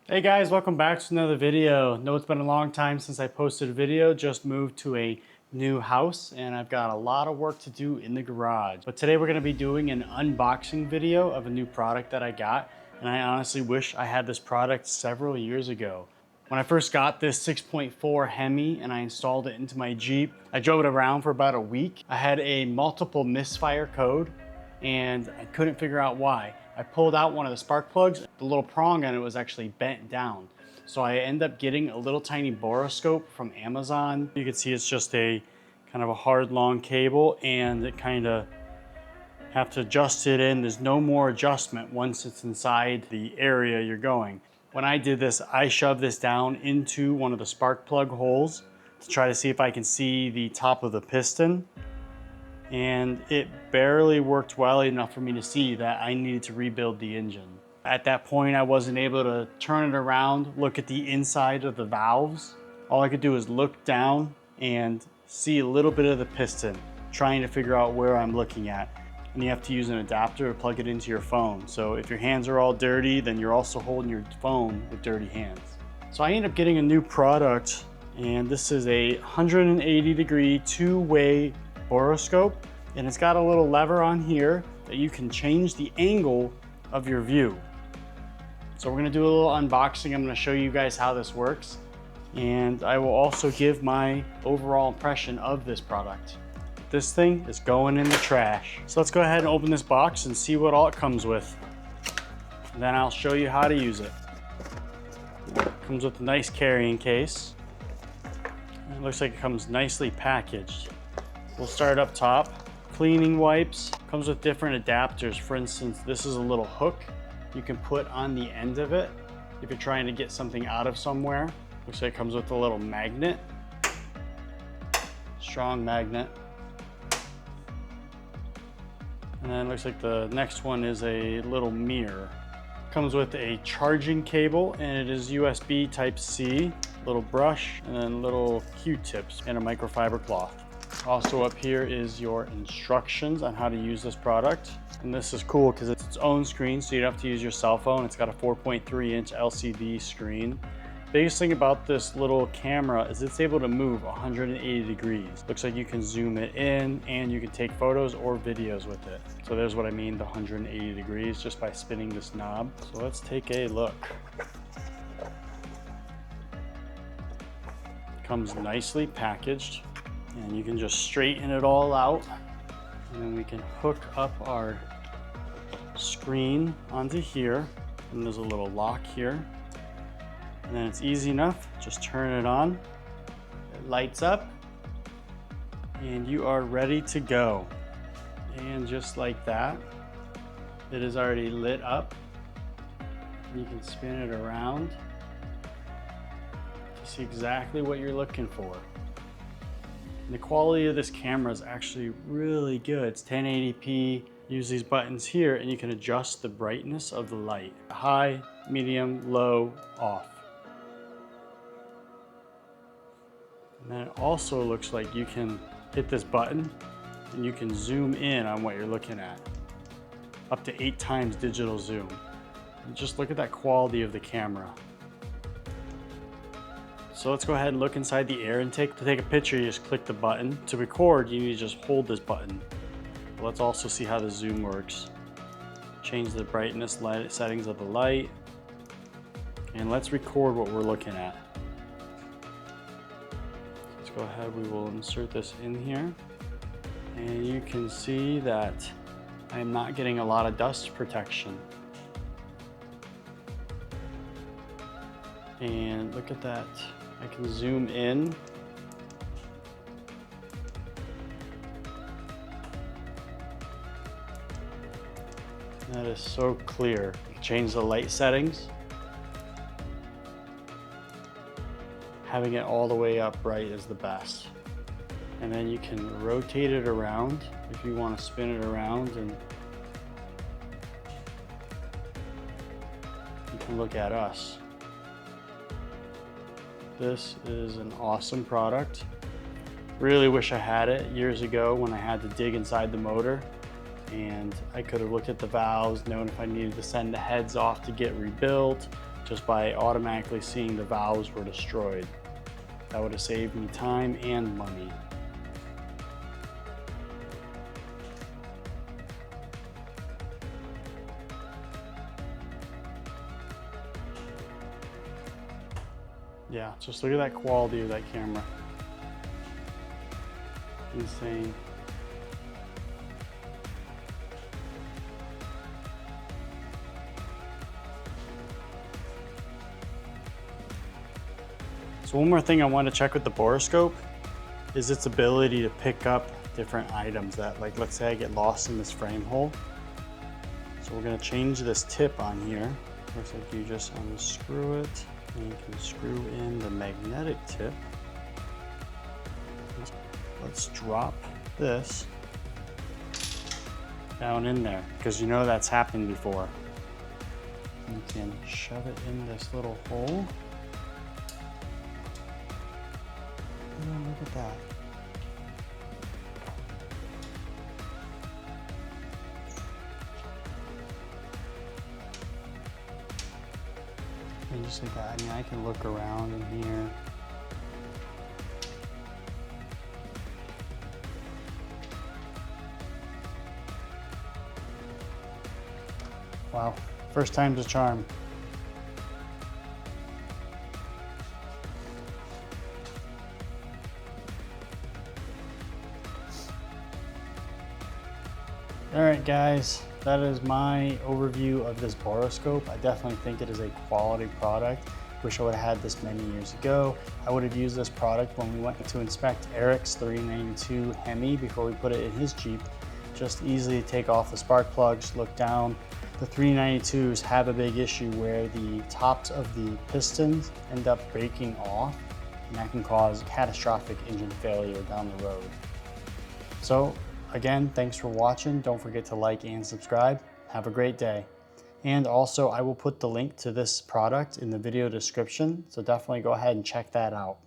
Hey guys, welcome back to another video. Know it's been a long time since I posted a video. Just moved to a new house and I've got a lot of work to do in the garage. But today we're going to be doing an unboxing video of a new product that I got. And I honestly wish I had this product several years ago. When I first got this 6.4 Hemi and I installed it into my Jeep, I drove it around for about a week. I had a multiple misfire code and I couldn't figure out why. I pulled out one of the spark plugs. The little prong on it was actually bent down. So I ended up getting a little tiny boroscope from Amazon. You can see it's just a kind of a hard long cable and it kind of have to adjust it in. There's no more adjustment once it's inside the area you're going. When I did this, I shoved this down into one of the spark plug holes to try to see if I can see the top of the piston. And it barely worked well enough for me to see that I needed to rebuild the engine. At that point, I wasn't able to turn it around, look at the inside of the valves. All I could do is look down and see a little bit of the piston, trying to figure out where I'm looking at. And you have to use an adapter to plug it into your phone. So if your hands are all dirty, then you're also holding your phone with dirty hands. So I ended up getting a new product, and this is a 180-degree two-way boroscope, and it's got a little lever on here that you can change the angle of your view. So we're gonna do a little unboxing. I'm gonna show you guys how this works, and I will also give my overall impression of this product. This thing is going in the trash. So let's go ahead and open this box and see what all it comes with. And then I'll show you how to use it. It comes with a nice carrying case. It looks like it comes nicely packaged. We'll start up top. Cleaning wipes. Comes with different adapters. For instance, this is a little hook you can put on the end of it if you're trying to get something out of somewhere. Looks like it comes with a little magnet. Strong magnet. And then it looks like the next one is a little mirror. Comes with a charging cable and it is USB Type-C. Little brush and then little Q-tips and a microfiber cloth. Also up here is your instructions on how to use this product. And this is cool because it's its own screen, so you don't have to use your cell phone. It's got a 4.3-inch LCD screen. Biggest thing about this little camera is it's able to move 180 degrees. Looks like you can zoom it in and you can take photos or videos with it. So there's what I mean, the 180 degrees, just by spinning this knob. So let's take a look. Comes nicely packaged. And you can just straighten it all out. And then we can hook up our screen onto here. And there's a little lock here. And then it's easy enough. Just turn it on. It lights up. And you are ready to go. And just like that, it is already lit up. You can spin it around to see exactly what you're looking for. And the quality of this camera is actually really good. It's 1080p. Use these buttons here and you can adjust the brightness of the light. High, medium, low, off. And then it also looks like you can hit this button and you can zoom in on what you're looking at. Up to 8 times digital zoom. And just look at that quality of the camera. So let's go ahead and look inside the air intake. To take a picture, you just click the button. To record, you need to just hold this button. But let's also see how the zoom works. Change the brightness settings of the light. And let's record what we're looking at. Let's go ahead, we will insert this in here. And you can see that I am not getting a lot of dust protection. And look at that. I can zoom in. That is so clear. You can change the light settings. Having it all the way up bright is the best. And then you can rotate it around if you want to spin it around, and you can look at us. This is an awesome product. Really wish I had it years ago when I had to dig inside the motor, and I could have looked at the valves, known if I needed to send the heads off to get rebuilt, just by automatically seeing the valves were destroyed. That would have saved me time and money. Yeah, just look at that quality of that camera. Insane. So one more thing I want to check with the boroscope is its ability to pick up different items that, like, let's say I get lost in this frame hole. So we're going to change this tip on here. Looks like you just unscrew it and you can screw in the magnetic tip. Let's drop this down in there because you know that's happened before. You can shove it in this little hole. Oh, look at that. And just like that, I mean, I can look around in here. Wow, first time's a charm. All right, guys, that is my overview of this boroscope. I definitely think it is a quality product. Wish I would have had this many years ago. I would have used this product when we went to inspect Eric's 392 Hemi before we put it in his Jeep. Just easily take off the spark plugs, look down. The 392s have a big issue where the tops of the pistons end up breaking off, and that can cause catastrophic engine failure down the road. So again, thanks for watching. Don't forget to like and subscribe. Have a great day. And also, I will put the link to this product in the video description, so definitely go ahead and check that out.